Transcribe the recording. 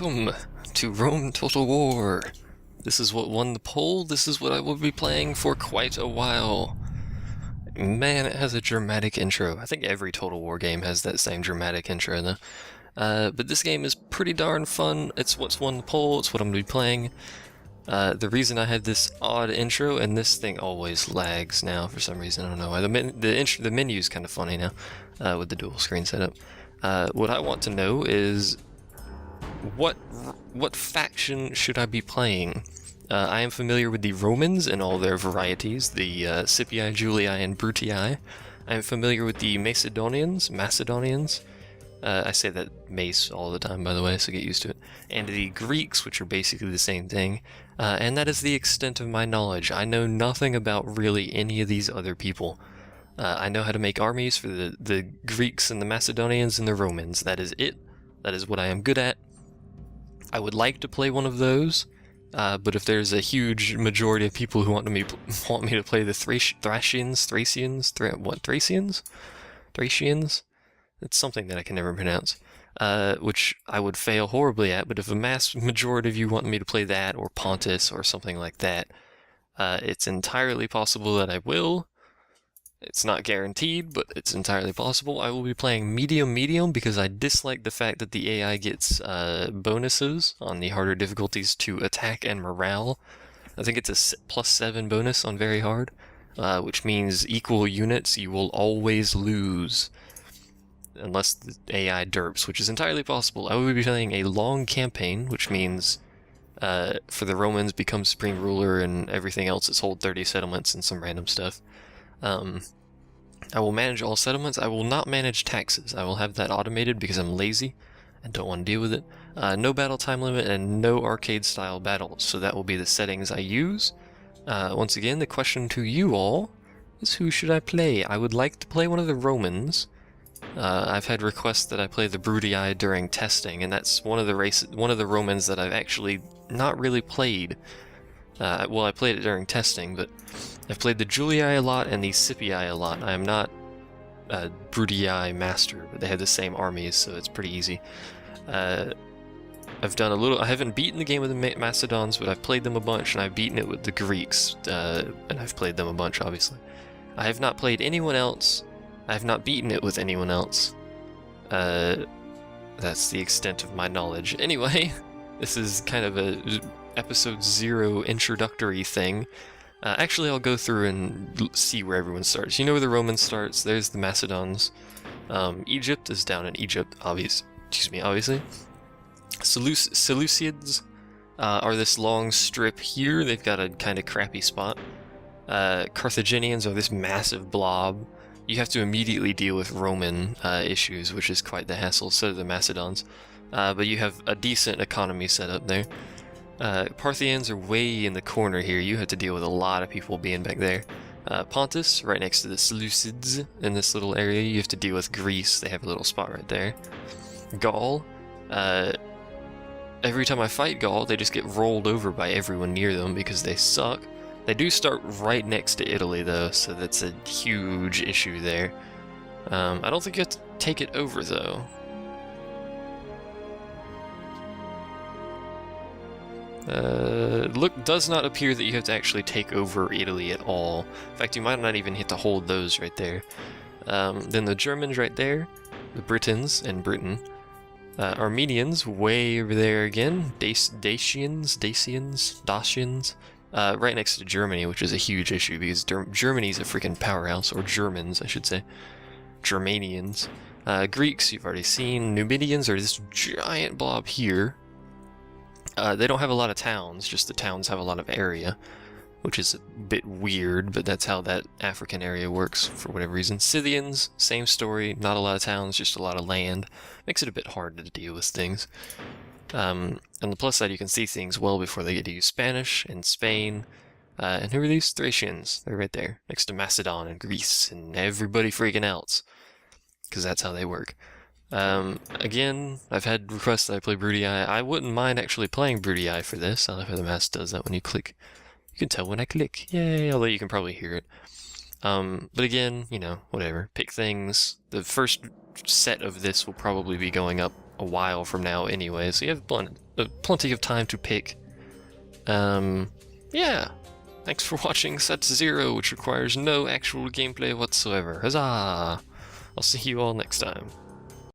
Welcome to Rome Total War. This is what won the poll. This is what I will be playing for quite a while. Man, it has a dramatic intro. I think every Total War game has that same dramatic intro, though. But this game is pretty darn fun. It's what's won the poll. It's what I'm going to be playing. The reason I had this odd intro, and this thing always lags now for some reason. I don't know why. The menu is kind of funny now with the dual screen setup. What I want to know is what faction should I be playing? I am familiar with the Romans and all their varieties, the Scipii, Julii, and Brutii. I am familiar with the Macedonians. I say that mace all the time, by the way, so get used to it. And the Greeks, which are basically the same thing. And that is the extent of my knowledge. I know nothing about really any of these other people. I know how to make armies for the Greeks and the Macedonians and the Romans. That is it. That is what I am good at. I would like to play one of those, but if there's a huge majority of people who want me to play the Thracians? It's something that I can never pronounce, which I would fail horribly at, but if a mass majority of you want me to play that, or Pontus, or something like that, it's entirely possible that I will. It's not guaranteed, but it's entirely possible. I will be playing medium because I dislike the fact that the AI gets bonuses on the harder difficulties to attack and morale. I think it's a +7 bonus on very hard, which means equal units you will always lose. Unless the AI derps, which is entirely possible. I will be playing a long campaign, which means for the Romans become supreme ruler and everything else is hold 30 settlements and some random stuff. I will manage all settlements. I will not manage taxes. I will have that automated because I'm lazy and don't want to deal with it. No battle time limit and no arcade style battles. So that will be the settings I use. Once again, the question to you all is who should I play? I would like to play one of the Romans. I've had requests that I play the Brutii during testing, and that's one of the Romans that I've actually not really played. Well, I played it during testing, but I've played the Julii a lot and the Scipii a lot. I am not a Brutii master, but they have the same armies, so it's pretty easy. I've done a little. I haven't beaten the game with the Macedons, but I've played them a bunch, and I've beaten it with the Greeks, and I've played them a bunch, obviously. I have not played anyone else. I have not beaten it with anyone else. That's the extent of my knowledge. Anyway, this is kind of a episode 0 introductory thing. Actually, I'll go through and see where everyone starts. You know where the Romans starts. There's the Macedons. Egypt is down in Egypt, obviously. Seleucids are this long strip here. They've got a kind of crappy spot. Carthaginians are this massive blob. You have to immediately deal with Roman issues, which is quite the hassle. So do the Macedons. But you have a decent economy set up there. Parthians are way in the corner here. You have to deal with a lot of people being back there. Pontus, right next to the Seleucids in this little area. You have to deal with Greece. They have a little spot right there. Gaul. Every time I fight Gaul, they just get rolled over by everyone near them because they suck. They do start right next to Italy, though, so that's a huge issue there. I don't think you have to take it over, though. Does not appear that you have to actually take over Italy at all. In fact, you might not even hit to hold those right there. Then the Germans right there, the Britons in Britain, Armenians way over there again, Dacians, right next to Germany, which is a huge issue because Germany's a freaking powerhouse, or Germans, I should say. Germanians. Greeks, you've already seen. Numidians are this giant blob here. They don't have a lot of towns, just the towns have a lot of area, which is a bit weird, but that's how that African area works for whatever reason. Scythians, same story, not a lot of towns, just a lot of land. Makes it a bit hard to deal with things. On the plus side, you can see things well before they get to use Spanish and Spain. And who are these? Thracians. They're right there, next to Macedon and Greece and everybody freaking else, because that's how they work. Again, I've had requests that I play Brutii. I wouldn't mind actually playing Brutii for this. I love how the mouse does that when you click. You can tell when I click. Yay, although you can probably hear it. But again, you know, whatever. Pick things. The first set of this will probably be going up a while from now anyway, so you have plenty of time to pick. Yeah. Thanks for watching Set Zero, which requires no actual gameplay whatsoever. Huzzah! I'll see you all next time.